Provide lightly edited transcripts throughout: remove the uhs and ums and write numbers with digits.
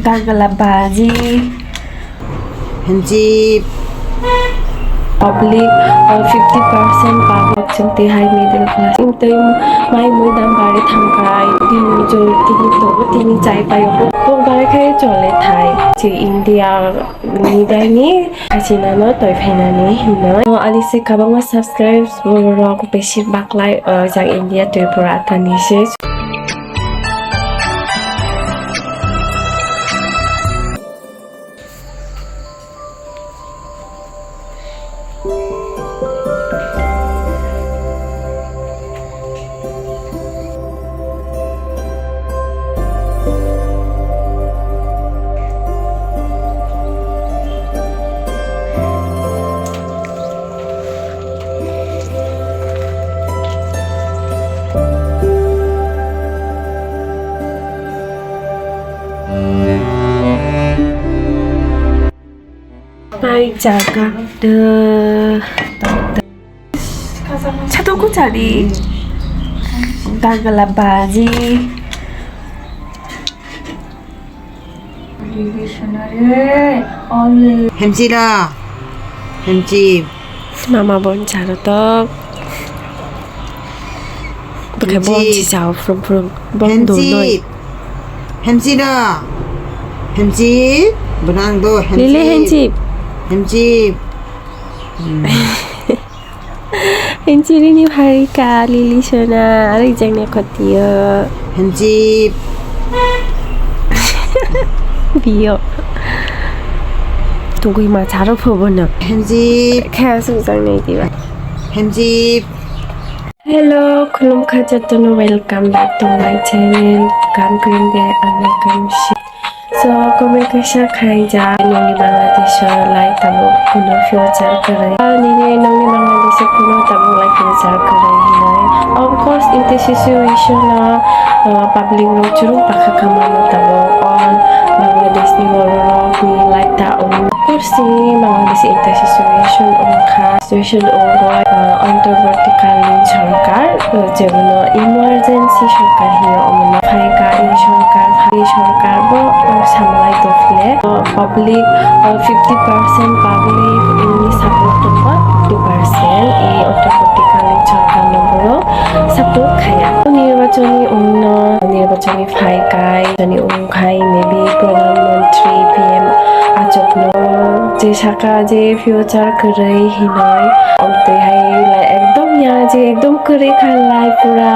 Gagalabaji Hanjib public 50% public chunti high middle class intay mai moi dam bare thangkai tini jo tini to tini chai payo ko bare khai chole thai che India ni dai ni hasina no toy phaina ni hino ali se kabang subscribe ro ko beshir baklai jang India Tripura tani se Mai jaga de Chajago cari Gagalabaji Hemjira Hanjib Mama bon charo to Pakai bon chi chao from bon do noi Hemjira Hanjib benang do Lili Hanjib Hanjib Hanjib ini Khalaikha Lili Shona arik jangnya kotia Hanjib Bio Tunggu ima charo phobona Hanjib Kaya sungsang nai diba Hanjib Hello, kulum khajatono welcome back to my channel. Kam kinde ame kamshi. So, kome kasha khaija nongi Bangladesh like tabo kuno future karai. Nini nongi Bangladesh kuno tabo like future karai hinai. Of course, in this situation public road churung pakha kamano tabo all Bangladesh ni borok ni like ta Of course, ni Bangladesh in this situation situation ongoing অন্তর্বর্তীকালীন সরকার যেগুলো emergency সরকার হিও মানে ফাইকা এই সরকার সামলাই দফলে public 50% public ইনি support তো 50% এই অন্তর্বর্তীকালীন সরকার নম্বর support খায়া নির্বাচনী ফাইকাই খাই মেবি প্রধানমন্ত্রী পিএম আচকন যে শাখা যে ফিউচার করে হিনয় অন্তে হাই একদম ইয়া যে একদম করে খালাই পুরা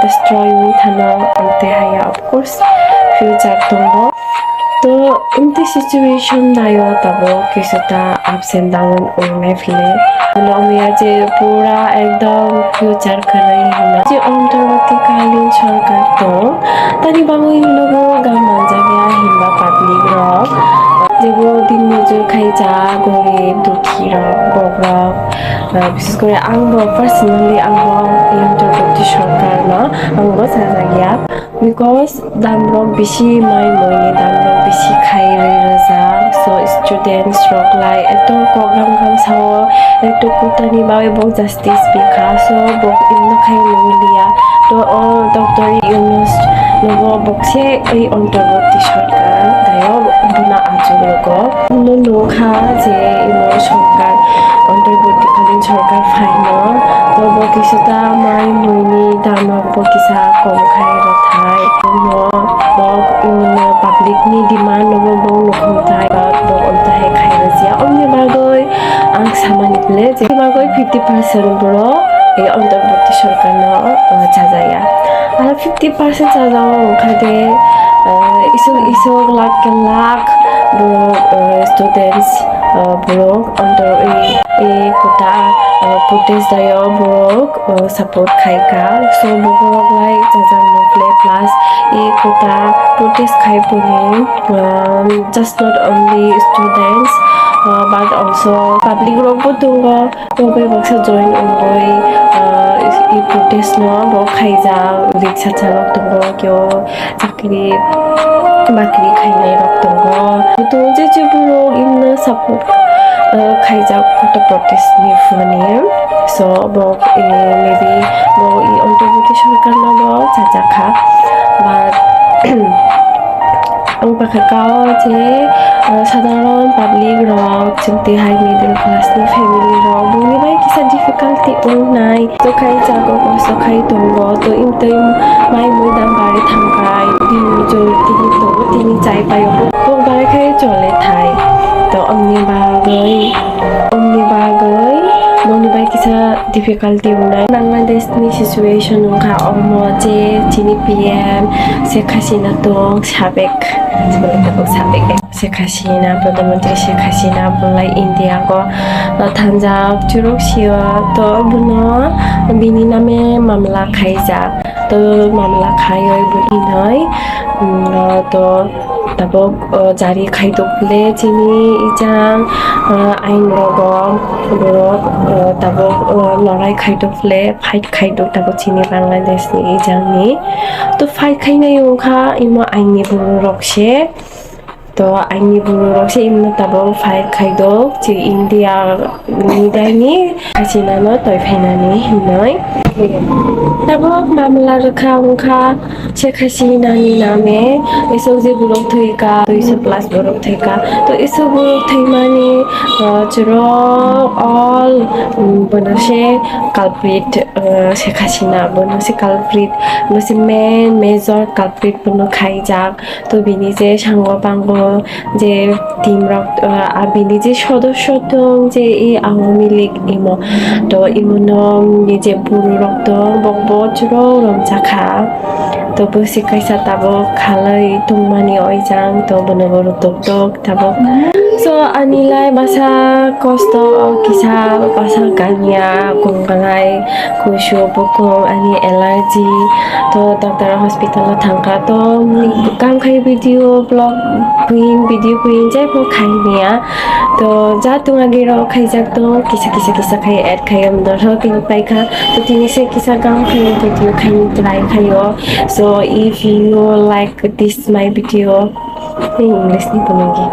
destroy নি থানো অন্তে হাই of course ফিউচার দঙ্গ তো in this situation dayo tabo কিছুটা ups and down ওনে ফেলে লমিয়া যে পুরা একদম ফিউচার করে হিনা যে অন্তর্বর্তীকালীন সরকার তো তারি বাংলা হিনবো গামান জায়গা হিনবা পাবলিক রক যেগুলো দিন মজুর খাইজা গরিব দুঃখী রক বগরক বিশেষ করে আংবো পার্সোনালি আংবো এই অন্তর্বর্তী সরকার না আংবো চাজাগিয়া বিকজ দামরক বেশি মাই মইনি দামরক বেশি খাই রেজা সো স্টুডেন্টস রক লাই এত প্রোগ্রাম কাম সাও এত কুতানি বাই বক জাস্টিস বিকা সো বক ইমনা খাই নলিয়া তো ডক্টর ইউনুস নব বকসে এই অন্তর্বর্তী সরকার দায় বুনা আচরক নোখা যে ইমো সরকার অন্তর্বর্তীকালীন সরকার ফাইন তো বকিসতা মাই মইনি দামক বকিসা কম খাই রথাই বক পাবলিক নি ডিমান্ড নব বক নখমতাই বক অন্তাহে খাই রাজিয়া অন্য বাগৈ আং সামানি বলে যে বাগৈ 50% বড় এই অন্তর্বর্তী সরকার ন চাজায়া আর 50% চাজাও ওখানে isog lakh students borok under a kota protest dayo borok support khaika so borok lai jajang nokle plus a kota protest khai puni just not only students but also public rok bo dongo bobe baksa join ongoi i protest no bo khaija riksha chalok dongo kyo chakri bakri khainai rok dongo to je je borok in support khaija koto protest ni phone so bok maybe bo I অন্তর্বর্তী সরকার no bo chajagya but ang pakakaw je সাধারণ public rok jengti high middle class ni family rok buni bai kisa difficulty ung nai to khai jago ko so khai tongo to imtoi mai moi dam bare thangkai din jo tini to tini chai payo ko bare khai chole thai to omni bagoi buni bai kisa difficulty ung nai Bangladesh ni situation ung kha omo je chini PM Sheikh Hasina tong sabek sabek Sheikh Hasina প্রধানমন্ত্রী Sheikh Hasina বলাই India ko থানজাক চুরক CO তো বুনো বিনি নামে মামলা খাইজাক তো মামলা খাইoi বুনি নয় তো tabok jari khaidokle chini ijang ain rogom borok tabok lorai khaidokle fight khaidok tabok chini Bangladesh ni ijang ni to fight khainai ungkha imo aini borok she to aini borok she imna tabok fight khaidok chi India ni dai ni Hasina no toy phainani hinoi tabok mamla rakha ungkha Sheikh Hasina ni name esok je borok thoika 200 plus borok thoika to esok borok thaimani churo all bonase culprit Sheikh Hasina bonase culprit bonase main major culprit bono khaijak to bini je sango bango je team rok bini je সদস্য dong je এই Awami League imo to imonom ni je buru rok dong bokbo churo romjakha to bosi kaisa tabok khalai tungmani oijang to bono boru tok tabok so anilai basa kosto kisa basa kanya kungkangai kushu bokong ani allergy to doctor hospital thangka to kam khai video blog video queen jai po khai nia to ja tunga giro khaijak to kisa khai add khai am dor ho kin paikha to tini se kisa kam khai video khai try khayo so if you like this my video English ni punagi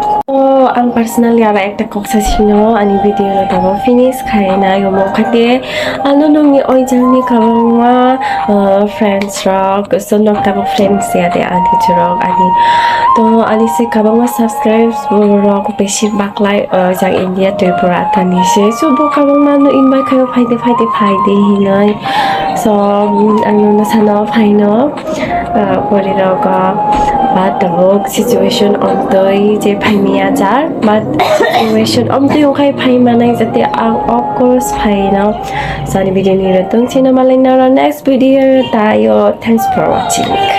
ang personally aba ekta koksa sino ani video na tabo finish khai na yo mo khate ano nong ni oijang ni kabangwa friends rock so nok tabo friends ya de ani churok ani to ani se kabangwa subscribers rock beshi baklai jang India Tripura tani se so bo kabangma no invite khayo phaide hinai so ano na sana phaino pori roka but tabok situation omtoi je phaimia jar but situation omtoi khai phaimanai jate of course phaina so ani video ni ratong china malai na next video tayo thanks for watching